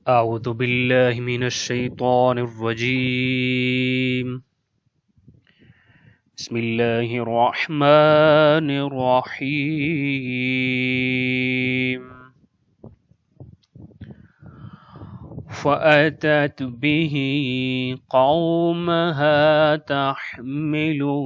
أعوذ بالله من الشيطان الرجيم. بسم الله الرحمن الرحيم. فأتت به قومها تحمله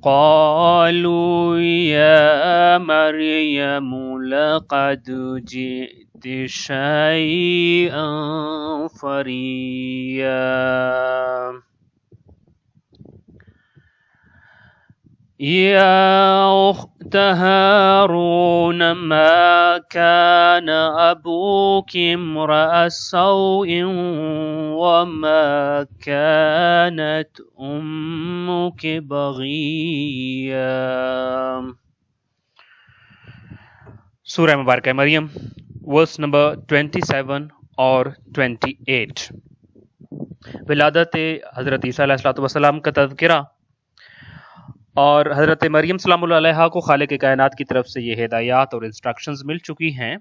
قالوا يا مريم لقد جئت شيئا فريا يا أخت هارون ما كان أبوك امرأ سوء وما كانت أمك بغيا. سورہ مبارکہ مریم ورس نمبر 27 اور 28. ولادت حضرت عیسیٰ علیہ السلام کا تذکرہ اور حضرت مریم سلام اللہ علیہا کو خالق کائنات کی طرف سے یہ ہدایات اور انسٹرکشنز مل چکی ہیں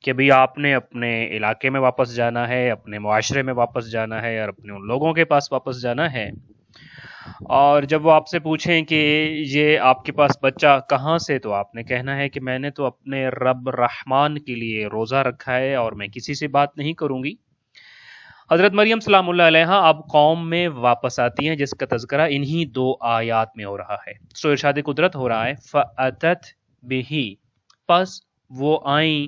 کہ بھئی آپ نے اپنے علاقے میں واپس جانا ہے، اپنے معاشرے میں واپس جانا ہے اور اپنے ان لوگوں کے پاس واپس جانا ہے. اور جب وہ آپ سے پوچھیں کہ یہ آپ کے پاس بچہ کہاں سے، تو آپ نے کہنا ہے کہ میں نے تو اپنے رب رحمان کے لیے روزہ رکھا ہے اور میں کسی سے بات نہیں کروں گی. حضرت مریم سلام اللہ علیہا اب قوم میں واپس آتی ہیں جس کا تذکرہ انہی 2 آیات میں ہو رہا ہے. سو ارشاد قدرت ہو رہا ہے فَأَتَتْ بِهِ، پس وہ آئیں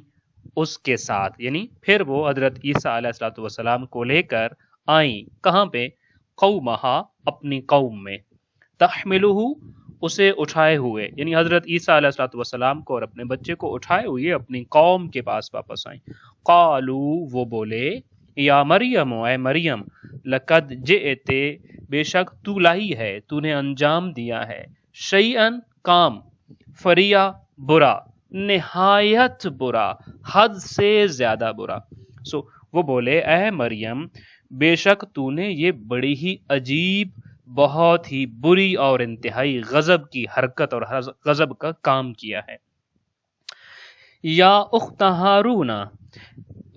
اس کے ساتھ، یعنی پھر وہ حضرت عیسیٰ علیہ السلام کو لے کر آئیں. کہاں پہ؟ قومہا، اپنی قوم میں. تحملہ، اسے اٹھائے ہوئے، یعنی حضرت عیسیٰ علیہ السلام کو اور اپنے بچے کو اٹھائے ہوئے اپنی قوم کے پاس واپس آئیں. قالو، وہ بولے، یا مریم، اے مریم، لقد جئت، بے شک تو لائی ہے، تو نے انجام دیا ہے، شیئن، کام، فریا، برا، نہایت برا، حد سے زیادہ برا. سو وہ بولے اے مریم، بے شک تو نے یہ بڑی ہی عجیب، بہت ہی بری اور انتہائی غضب کی حرکت اور غضب کا کام کیا ہے. یا اخت ہارون،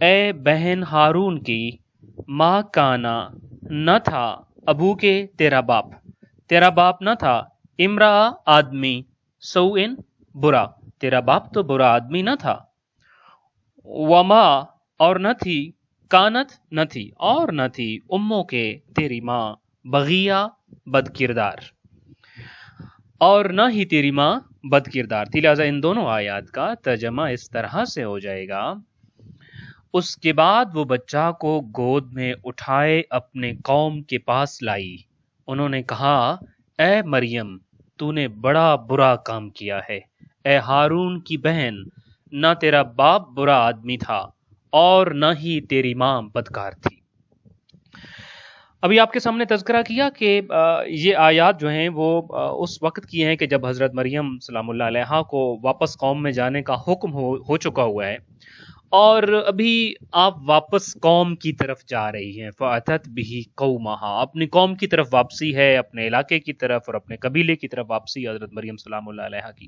اے بہن ہارون کی، ما کانا، نہ تھا، ابو کے، تیرا باپ نہ تھا، امرا، آدمی، سوئن، برا، تیرا باپ تو برا آدمی نہ تھا، وما، اور نہ تھی، کانت، نہ تھی، اور نہ تھی، اموں کے، تیری ماں، بغیہ، بد کردار، اور نہ ہی تیری ماں بد کردار تھی. لہٰذا ان دونوں آیات کا ترجمہ اس طرح سے ہو جائے گا، اس کے بعد وہ بچہ کو گود میں اٹھائے اپنے قوم کے پاس لائی. انہوں نے کہا اے مریم، تو نے بڑا برا کام کیا ہے. اے ہارون کی بہن، نہ تیرا باپ برا آدمی تھا اور نہ ہی تیری ماں بدکار تھی. ابھی آپ کے سامنے تذکرہ کیا کہ یہ آیات جو ہیں وہ اس وقت کی ہیں کہ جب حضرت مریم سلام اللہ علیہا کو واپس قوم میں جانے کا حکم ہو چکا ہوا ہے اور ابھی آپ واپس قوم کی طرف جا رہی ہیں. فَأَتَتْ بِهِ قَوْمَهَا، اپنی قوم کی طرف واپسی ہے، اپنے علاقے کی طرف اور اپنے قبیلے کی طرف واپسی حضرت مریم سلام اللہ علیہا کی.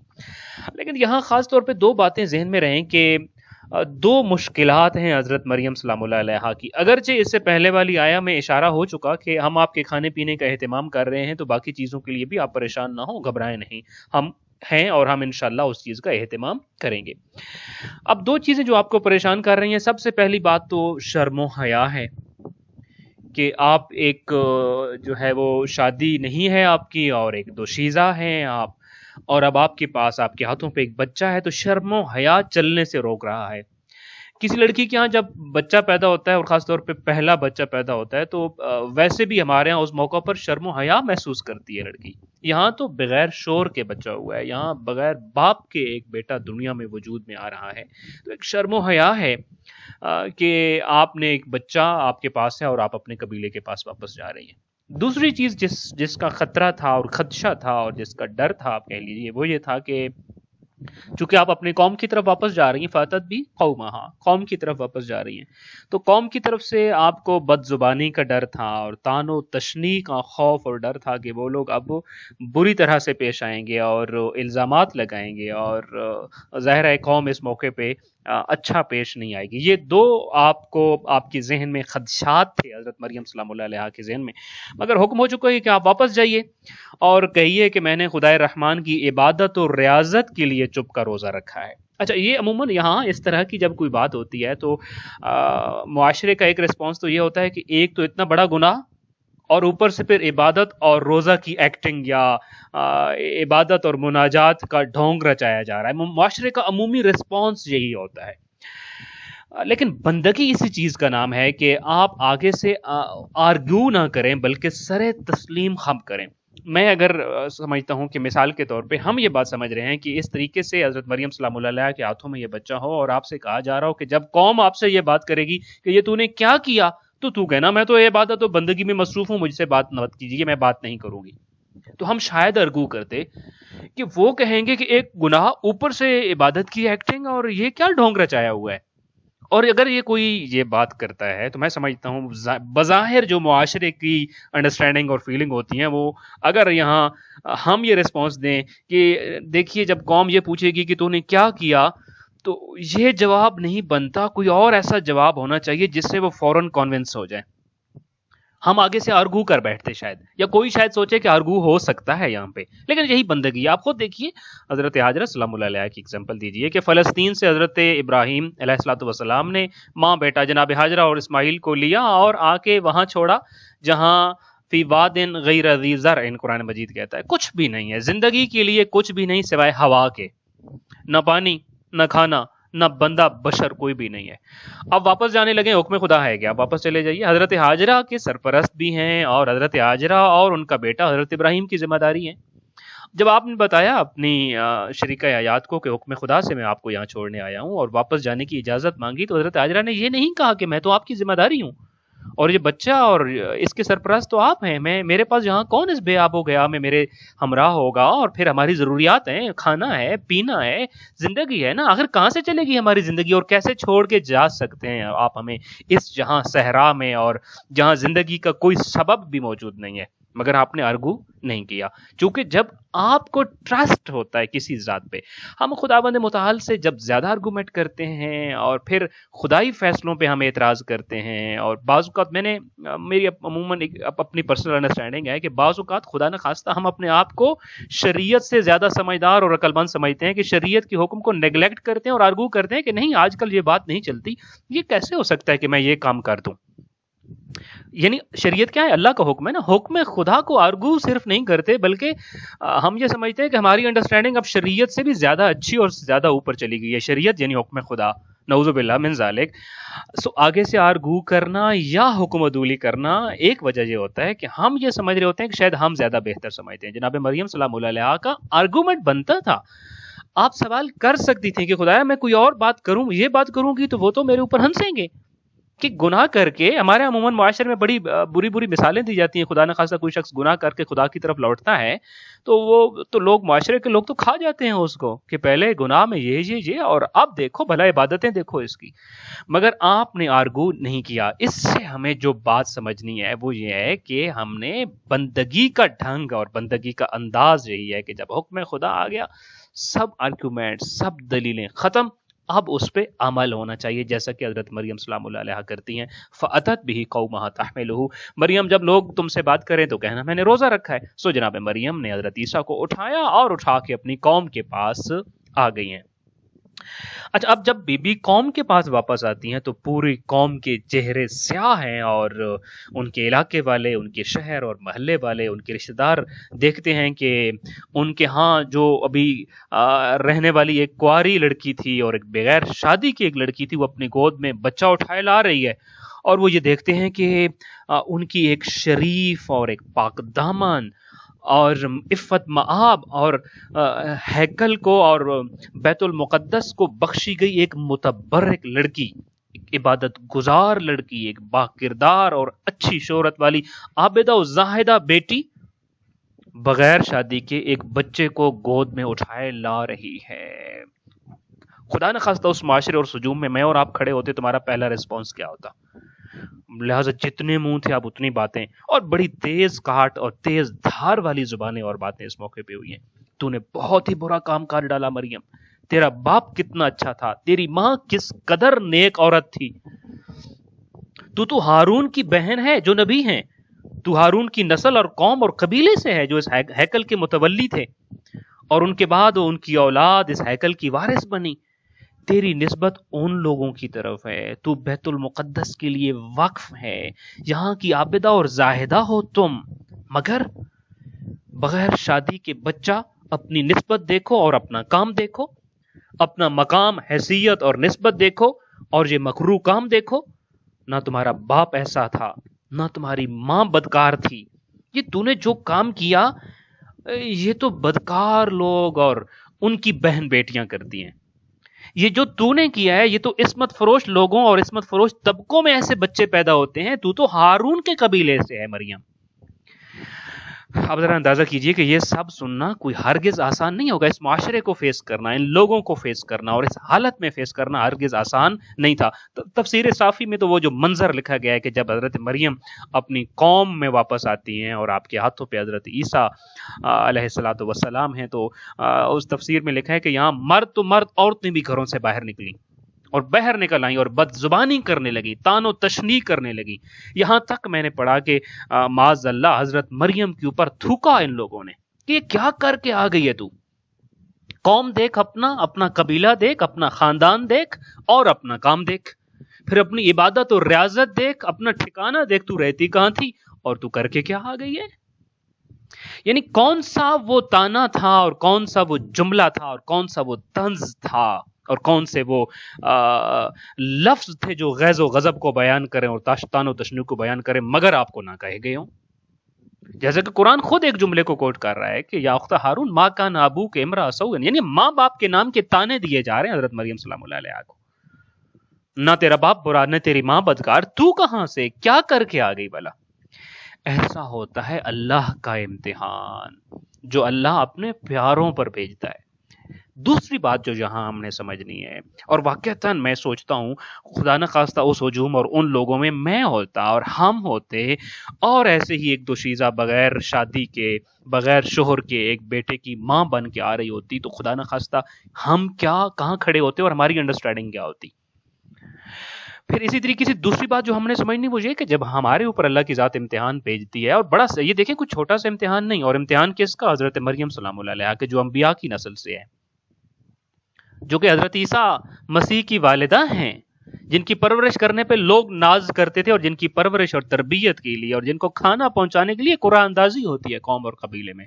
لیکن یہاں خاص طور پہ 2 باتیں ذہن میں رہیں کہ 2 مشکلات ہیں حضرت مریم سلام اللہ علیہا کی. اگرچہ اس سے پہلے والی آیا میں اشارہ ہو چکا کہ ہم آپ کے کھانے پینے کا اہتمام کر رہے ہیں، تو باقی چیزوں کے لیے بھی آپ پریشان نہ ہوں، گھبرائیں نہیں، ہم ہیں اور ہم انشاءاللہ اس چیز کا اہتمام کریں گے. اب 2 چیزیں جو آپ کو پریشان کر رہی ہیں، سب سے پہلی بات تو شرم و حیا ہے کہ آپ ایک جو ہے وہ شادی نہیں ہے آپ کی اور ایک دوشیزہ ہیں آپ، اور اب آپ کے پاس آپ کے ہاتھوں پہ ایک بچہ ہے، تو شرم و حیا چلنے سے روک رہا ہے. کسی لڑکی کے ہاں جب بچہ پیدا ہوتا ہے اور خاص طور پہ پہلا بچہ پیدا ہوتا ہے تو ویسے بھی ہمارے ہاں اس موقع پر شرم و حیا محسوس کرتی ہے لڑکی. یہاں تو بغیر شور کے بچہ ہوا ہے، یہاں بغیر باپ کے ایک بیٹا دنیا میں وجود میں آ رہا ہے، تو ایک شرم و حیا ہے کہ آپ نے ایک بچہ آپ کے پاس ہے اور آپ اپنے قبیلے کے پاس واپس جا رہی ہیں. دوسری چیز جس کا خطرہ تھا اور خدشہ تھا اور جس کا ڈر تھا آپ کہہ لیجیے، وہ یہ تھا کہ چونکہ آپ اپنی قوم کی طرف واپس جا رہی ہیں، فاتت بھی قومہا، قوم کی طرف واپس جا رہی ہیں، تو قوم کی طرف سے آپ کو بد زبانی کا ڈر تھا اور تان و تشنیع کا خوف اور ڈر تھا کہ وہ لوگ اب بری طرح سے پیش آئیں گے اور الزامات لگائیں گے، اور ظاہر ہے قوم اس موقع پہ اچھا پیش نہیں آئے گی۔ یہ دو آپ کو آپ کے ذہن میں خدشات تھے حضرت مریم سلام اللہ علیہا کے ذہن میں، مگر حکم ہو چکا ہے کہ آپ واپس جائیے اور کہیے کہ میں نے خدائے رحمان کی عبادت اور ریاضت کے لیے چپ کا روزہ رکھا ہے۔ اچھا، یہ عموماً یہاں اس طرح کی جب کوئی بات ہوتی ہے تو معاشرے کا ایک رسپانس تو یہ ہوتا ہے کہ ایک تو اتنا بڑا گناہ اور اوپر سے پھر عبادت اور روزہ کی ایکٹنگ یا عبادت اور مناجات کا ڈھونگ رچایا جا رہا ہے۔ معاشرے کا عمومی رسپانس یہی ہوتا ہے۔ لیکن بندگی اسی چیز کا نام ہے کہ آپ آگے سے آرگیو نہ کریں بلکہ سر تسلیم خم کریں۔ میں اگر سمجھتا ہوں کہ مثال کے طور پہ ہم یہ بات سمجھ رہے ہیں کہ اس طریقے سے حضرت مریم سلام اللہ علیہ کے ہاتھوں میں یہ بچہ ہو اور آپ سے کہا جا رہا ہو کہ جب قوم آپ سے یہ بات کرے گی کہ یہ تو نے کیا کیا، تو کہنا میں تو یہ عبادت و بندگی میں مصروف ہوں، مجھ سے بات مت کیجیے، میں بات نہیں کروں گی، تو ہم شاید ارگو کرتے کہ وہ کہیں گے کہ ایک گناہ اوپر سے عبادت کی ایکٹنگ اور یہ کیا ڈھونگ رچایا ہوا ہے۔ اور اگر یہ کوئی یہ بات کرتا ہے تو میں سمجھتا ہوں بظاہر جو معاشرے کی انڈرسٹینڈنگ اور فیلنگ ہوتی ہیں، وہ اگر یہاں ہم یہ رسپانس دیں کہ دیکھیے جب قوم یہ پوچھے گی کہ تو نے کیا کیا، تو یہ جواب نہیں بنتا، کوئی اور ایسا جواب ہونا چاہیے جس سے وہ فوراً کنونس ہو جائے۔ ہم آگے سے آرگو کر بیٹھتے شاید، یا کوئی شاید سوچے کہ آرگو ہو سکتا ہے یہاں پہ، لیکن یہی بندگی۔ آپ خود دیکھیے حضرت حاجرہ سلام اللہ علیہ کی اگزامپل دیجئے کہ فلسطین سے حضرت ابراہیم علیہ الصلوۃ والسلام نے ماں بیٹا جناب حاجرہ اور اسماعیل کو لیا اور آ کے وہاں چھوڑا جہاں فی واد غیر ذی زرع، قرآن مجید کہتا ہے کچھ بھی نہیں ہے زندگی کے لیے، کچھ بھی نہیں سوائے ہوا کے، نہ پانی نہ کھانا نہ بندہ بشر، کوئی بھی نہیں ہے۔ اب واپس جانے لگے، حکم خدا ہے کہ آپ واپس چلے جائیے۔ حضرت حاجرہ کے سرپرست بھی ہیں اور حضرت حاجرہ اور ان کا بیٹا حضرت ابراہیم کی ذمہ داری ہے۔ جب آپ نے بتایا اپنی شریکہ حیات کو کہ حکم خدا سے میں آپ کو یہاں چھوڑنے آیا ہوں اور واپس جانے کی اجازت مانگی، تو حضرت حاجرہ نے یہ نہیں کہا کہ میں تو آپ کی ذمہ داری ہوں اور یہ بچہ اور اس کے سرپرست تو آپ ہیں، میرے پاس یہاں کون اس بے آب و گیا میں میرے ہمراہ ہوگا، اور پھر ہماری ضروریات ہیں، کھانا ہے، پینا ہے، زندگی ہے نا، آخر کہاں سے چلے گی ہماری زندگی اور کیسے چھوڑ کے جا سکتے ہیں آپ ہمیں اس جہاں صحرا میں اور جہاں زندگی کا کوئی سبب بھی موجود نہیں ہے۔ مگر آپ نے آرگو نہیں کیا، چونکہ جب آپ کو ٹرسٹ ہوتا ہے کسی ذات پہ، ہم خداوند متعال سے جب زیادہ آرگومنٹ کرتے ہیں اور پھر خدائی فیصلوں پہ ہم اعتراض کرتے ہیں، اور بعض اوقات میری عموماً اپنی پرسنل انڈرسٹینڈنگ ہے کہ بعض اوقات خدا نہ خواستہ ہم اپنے آپ کو شریعت سے زیادہ سمجھدار اور عقل مند سمجھتے ہیں کہ شریعت کے حکم کو نیگلیکٹ کرتے ہیں اور آرگو کرتے ہیں کہ نہیں آج کل یہ بات نہیں چلتی، یہ کیسے ہو سکتا ہے کہ میں یہ کام کر دوں۔ یعنی شریعت کیا ہے؟ اللہ کا حکم ہے نا، حکم خدا کو آرگو صرف نہیں کرتے بلکہ ہم یہ سمجھتے ہیں کہ ہماری انڈرسٹینڈنگ اب شریعت سے بھی زیادہ اچھی اور زیادہ اوپر چلی گئی ہے۔ شریعت یعنی حکم خدا، نعوذ باللہ من ذالک۔ سو آگے سے آرگو کرنا یا حکم عدولی کرنا، ایک وجہ یہ ہوتا ہے کہ ہم یہ سمجھ رہے ہوتے ہیں کہ شاید ہم زیادہ بہتر سمجھتے ہیں۔ جناب مریم سلام اللہ علیہ کا آرگومنٹ بنتا تھا، آپ سوال کر سکتی تھیں کہ خدایا میں کوئی اور بات کروں، یہ بات کروں گی تو وہ تو میرے اوپر ہنسیں گے کہ گناہ کر کے ہمارے عموماً معاشرے میں بڑی بری مثالیں دی جاتی ہیں۔ خدا نہ خواستہ کوئی شخص گناہ کر کے خدا کی طرف لوٹتا ہے تو وہ تو لوگ، معاشرے کے لوگ تو کھا جاتے ہیں اس کو کہ پہلے گناہ میں یہ اور اب دیکھو بھلا عبادتیں دیکھو اس کی۔ مگر آپ نے آرگو نہیں کیا۔ اس سے ہمیں جو بات سمجھنی ہے وہ یہ ہے کہ ہم نے بندگی کا ڈھنگ اور بندگی کا انداز یہی ہے کہ جب حکم خدا آ گیا، سب آرگومنٹ، سب دلیلیں ختم، اب اس پہ عمل ہونا چاہیے، جیسا کہ حضرت مریم سلام اللہ علیہ کرتی ہیں۔ فَأَتَتْ بِهِ قَوْمَهَا تَحْمِلُهُ، مریم جب لوگ تم سے بات کریں تو کہنا میں نے روزہ رکھا ہے۔ سو جناب مریم نے حضرت عیسیٰ کو اٹھایا اور اٹھا کے اپنی قوم کے پاس آ گئی ہیں۔ اچھا، اب جب بی بی قوم کے پاس واپس آتی ہیں تو پوری قوم کے چہرے سیاہ ہیں، اور ان کے علاقے والے، ان کے شہر اور محلے والے، ان کے رشتہ دار دیکھتے ہیں کہ ان کے ہاں جو ابھی رہنے والی ایک کنواری لڑکی تھی اور ایک بغیر شادی کی ایک لڑکی تھی، وہ اپنی گود میں بچہ اٹھائے لا رہی ہے، اور وہ یہ دیکھتے ہیں کہ ان کی ایک شریف اور ایک پاک دامن اور عفت مآب اور ہیکل کو اور بیت المقدس کو بخشی گئی ایک متبرک لڑکی، ایک عبادت گزار لڑکی، ایک با کردار اور اچھی شہرت والی عابدہ و زاہدہ بیٹی، بغیر شادی کے ایک بچے کو گود میں اٹھائے لا رہی ہے. خدا نخواستہ اس معاشرے اور سجوم میں میں اور آپ کھڑے ہوتے تمہارا پہلا ریسپانس کیا ہوتا؟ لہٰذا جتنے منہ تھے آپ اتنی باتیں، اور بڑی تیز کاٹ اور تیز دھار والی زبانیں اور باتیں اس موقع پہ ہوئی ہیں. تو نے بہت ہی برا کام کر ڈالا مریم. تیرا باپ کتنا اچھا تھا، تیری ماں کس قدر نیک عورت تھی. تو ہارون کی بہن ہے جو نبی ہیں. تو ہارون کی نسل اور قوم اور قبیلے سے ہے جو اس ہیکل کے متولی تھے، اور ان کے بعد ان کی اولاد اس ہیکل کی وارث بنی. تیری نسبت ان لوگوں کی طرف ہے. تو بیت المقدس کے لیے وقف ہے، یہاں کی عابدہ اور زاہدہ ہو تم. مگر بغیر شادی کے بچہ، اپنی نسبت دیکھو اور اپنا کام دیکھو، اپنا مقام، حیثیت اور نسبت دیکھو، اور یہ مکروہ کام دیکھو. نہ تمہارا باپ ایسا تھا، نہ تمہاری ماں بدکار تھی. یہ تو نے جو کام کیا یہ تو بدکار لوگ اور ان کی بہن بیٹیاں کرتی ہیں. یہ جو تو نے کیا ہے یہ تو عصمت فروش لوگوں اور عصمت فروش طبقوں میں ایسے بچے پیدا ہوتے ہیں. تو ہارون کے قبیلے سے ہے مریم. اب ذرا اندازہ کیجئے کہ یہ سب سننا کوئی ہرگز آسان نہیں ہوگا. اس معاشرے کو فیس کرنا، ان لوگوں کو فیس کرنا اور اس حالت میں فیس کرنا ہرگز آسان نہیں تھا. تفسیر صافی میں تو وہ جو منظر لکھا گیا ہے کہ جب حضرت مریم اپنی قوم میں واپس آتی ہیں اور آپ کے ہاتھوں پہ حضرت عیسیٰ علیہ الصلوۃ والسلام ہیں، تو اس تفسیر میں لکھا ہے کہ یہاں مرد تو مرد، عورتیں بھی گھروں سے باہر نکلی اور باہر نکل آئیں اور بد زبانی کرنے لگی، تان و تشنیع کرنے لگی. یہاں تک میں نے پڑھا کہ معاذ اللہ حضرت مریم کے اوپر تھوکا ان لوگوں نے کہ یہ کیا کر کے آ گئی ہے تو. قوم دیکھ، اپنا قبیلہ دیکھ، اپنا خاندان دیکھ اور اپنا کام دیکھ. پھر اپنی عبادت اور ریاضت دیکھ، اپنا ٹھکانہ دیکھ، تو رہتی کہاں تھی اور تو کر کے کیا آ گئی ہے. یعنی کون سا وہ تانا تھا اور کون سا وہ جملہ تھا اور کون سا وہ طنز تھا اور کون سے وہ لفظ تھے جو غیظ و غضب کو بیان کریں اور تان و تشنیع کو بیان کریں مگر آپ کو نہ کہے گئے ہوں. جیسے کہ قرآن خود ایک جملے کو کوٹ کر رہا ہے کہ یا اخت ہارون ما کان ابوک امرأ سوء، یعنی ماں باپ کے نام کے تانے دیے جا رہے ہیں حضرت مریم سلام اللہ علیہا کو. نہ تیرا باپ برا، نہ تیری ماں بدکار، تو کہاں سے کیا کر کے آ گئی بلا. ایسا ہوتا ہے اللہ کا امتحان جو اللہ اپنے پیاروں پر بھیجتا ہے. دوسری بات جو یہاں ہم نے سمجھنی ہے، اور واقعتاً میں سوچتا ہوں خدا نہ خواستہ اس ہجوم اور ان لوگوں میں میں ہوتا اور ہم ہوتے اور ایسے ہی ایک دوشیزہ بغیر شادی کے، بغیر شوہر کے ایک بیٹے کی ماں بن کے آ رہی ہوتی، تو خدا نہ خواستہ ہم کہاں کھڑے ہوتے اور ہماری انڈرسٹینڈنگ کیا ہوتی. پھر اسی طریقے سے دوسری بات جو ہم نے سمجھنی وہ یہ کہ جب ہمارے اوپر اللہ کی ذات امتحان بھیجتی ہے، اور بڑا یہ دیکھیں کچھ چھوٹا سا امتحان نہیں، اور امتحان کس کا؟ حضرت مریم سلام اللہ علیہا کے جو انبیاء کی نسل سے ہے، جو کہ حضرت عیسیٰ مسیح کی والدہ ہیں، جن کی پرورش کرنے پہ لوگ ناز کرتے تھے اور جن کی پرورش اور تربیت کے لیے اور جن کو کھانا پہنچانے کے لیے قرآن اندازی ہوتی ہے قوم اور قبیلے میں.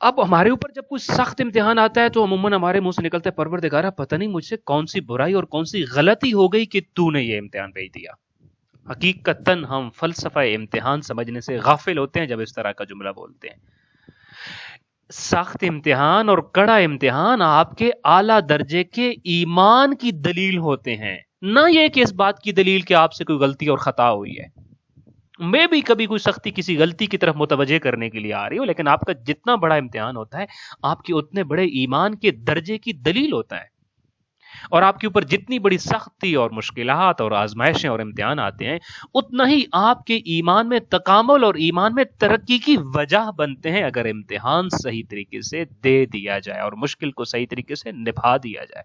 اب ہمارے اوپر جب کوئی سخت امتحان آتا ہے تو عموماً ہمارے منہ سے نکلتا ہے پروردگارا پتہ نہیں مجھ سے کون سی برائی اور کون سی غلطی ہو گئی کہ تو نے یہ امتحان بھیج دیا. حقیقتاً ہم فلسفہ امتحان سمجھنے سے غافل ہوتے ہیں جب اس طرح کا جملہ بولتے ہیں. سخت امتحان اور کڑا امتحان آپ کے اعلیٰ درجے کے ایمان کی دلیل ہوتے ہیں، نہ یہ کہ اس بات کی دلیل کہ آپ سے کوئی غلطی اور خطا ہوئی ہے. میں بھی کبھی کوئی سختی کسی غلطی کی طرف متوجہ کرنے کے لیے آ رہی ہوں، لیکن آپ کا جتنا بڑا امتحان ہوتا ہے آپ کے اتنے بڑے ایمان کے درجے کی دلیل ہوتا ہے. اور آپ کے اوپر جتنی بڑی سختی اور مشکلات اور آزمائشیں اور امتحان آتے ہیں اتنا ہی آپ کے ایمان میں تکامل اور ایمان میں ترقی کی وجہ بنتے ہیں اگر امتحان صحیح طریقے سے دے دیا جائے اور مشکل کو صحیح طریقے سے نبھا دیا جائے.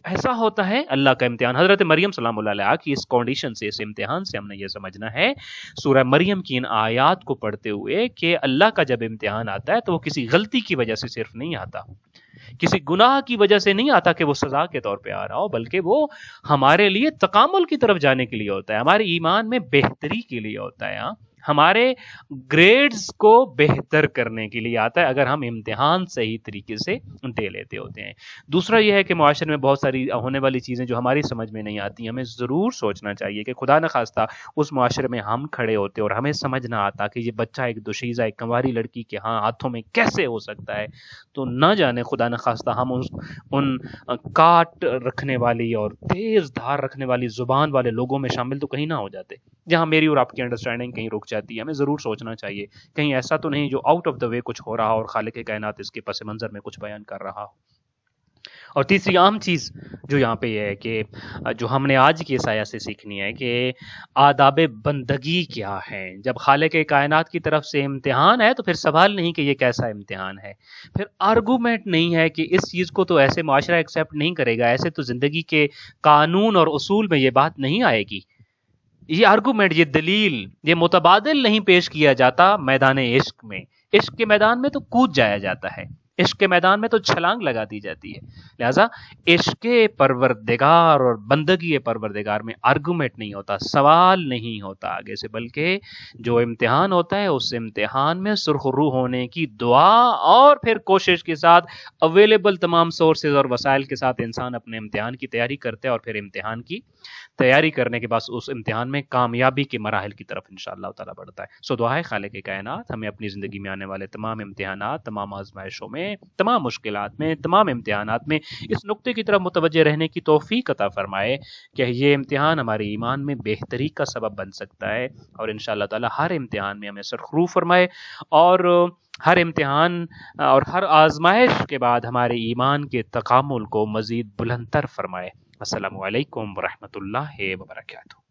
ایسا ہوتا ہے اللہ کا امتحان. حضرت مریم سلام اللہ علیہا کی اس کنڈیشن سے، اس امتحان سے ہم نے یہ سمجھنا ہے سورہ مریم کی ان آیات کو پڑھتے ہوئے کہ اللہ کا جب امتحان آتا ہے تو وہ کسی غلطی کی وجہ سے صرف نہیں آتا، کسی گناہ کی وجہ سے نہیں آتا کہ وہ سزا کے طور پہ آ رہا ہو، بلکہ وہ ہمارے لیے تکامل کی طرف جانے کے لیے ہوتا ہے، ہمارے ایمان میں بہتری کے لیے ہوتا ہے، ہمارے گریڈز کو بہتر کرنے کے لیے آتا ہے اگر ہم امتحان صحیح طریقے سے دے لیتے ہوتے ہیں. دوسرا یہ ہے کہ معاشرے میں بہت ساری ہونے والی چیزیں جو ہماری سمجھ میں نہیں آتی، ہمیں ضرور سوچنا چاہیے کہ خدا نہ خواستہ اس معاشرے میں ہم کھڑے ہوتے اور ہمیں سمجھ نہ آتا کہ یہ بچہ ایک دوشیزہ، ایک کنواری لڑکی کے ہاتھوں میں کیسے ہو سکتا ہے، تو نہ جانے خدا نہ خواستہ ہم ان کاٹ رکھنے والی اور تیز دھار رکھنے والی زبان والے لوگوں میں شامل تو کہیں نہ ہو جاتے جہاں میری اور آپ کی انڈرسٹینڈنگ کہیں رک جاتی ہے. ہمیں ضرور سوچنا چاہیے کہیں ایسا تو نہیں جو آؤٹ آف دا وے کچھ ہو رہا اور خالق کائنات اس کے پس منظر میں کچھ بیان کر رہا ہو. اور تیسری عام چیز جو یہاں پہ یہ ہے کہ جو ہم نے آج کی اس آیت سے سیکھنی ہے کہ آداب بندگی کیا ہے. جب خالق کائنات کی طرف سے امتحان ہے تو پھر سوال نہیں کہ یہ کیسا امتحان ہے, پھر آرگومنٹ نہیں ہے کہ اس چیز کو تو ایسے معاشرہ ایکسیپٹ نہیں کرے گا, ایسے تو زندگی کے قانون اور اصول میں یہ بات نہیں آئے گی. یہ آرگومنٹ, یہ دلیل, یہ متبادل نہیں پیش کیا جاتا میدان عشق میں. عشق کے میدان میں تو کود جایا جاتا ہے, عشق کے میدان میں تو چھلانگ لگا دی جاتی ہے. لہذا عشق پروردگار اور بندگی پروردگار میں آرگومنٹ نہیں ہوتا, سوال نہیں ہوتا آگے سے, بلکہ جو امتحان ہوتا ہے اس امتحان میں سرخ روح ہونے کی دعا اور پھر کوشش کے ساتھ اویلیبل تمام سورسز اور وسائل کے ساتھ انسان اپنے امتحان کی تیاری کرتے ہے, اور پھر امتحان کی تیاری کرنے کے بعد اس امتحان میں کامیابی کے مراحل کی طرف انشاءاللہ تعالیٰ بڑھتا ہے. سو دعا ہے خالق کائنات ہمیں اپنی زندگی میں آنے والے تمام امتحانات, تمام آزمائشوں میں, تمام مشکلات میں, تمام امتحانات میں اس نقطے کی طرف متوجہ رہنے کی توفیق عطا فرمائے کہ یہ امتحان ہمارے ایمان میں بہتری کا سبب بن سکتا ہے, اور انشاءاللہ تعالیٰ ہر امتحان میں ہمیں سرخرو فرمائے اور ہر امتحان اور ہر آزمائش کے بعد ہمارے ایمان کے تکامل کو مزید بلندتر فرمائے. السلام علیکم ورحمۃ اللہ وبرکاتہ.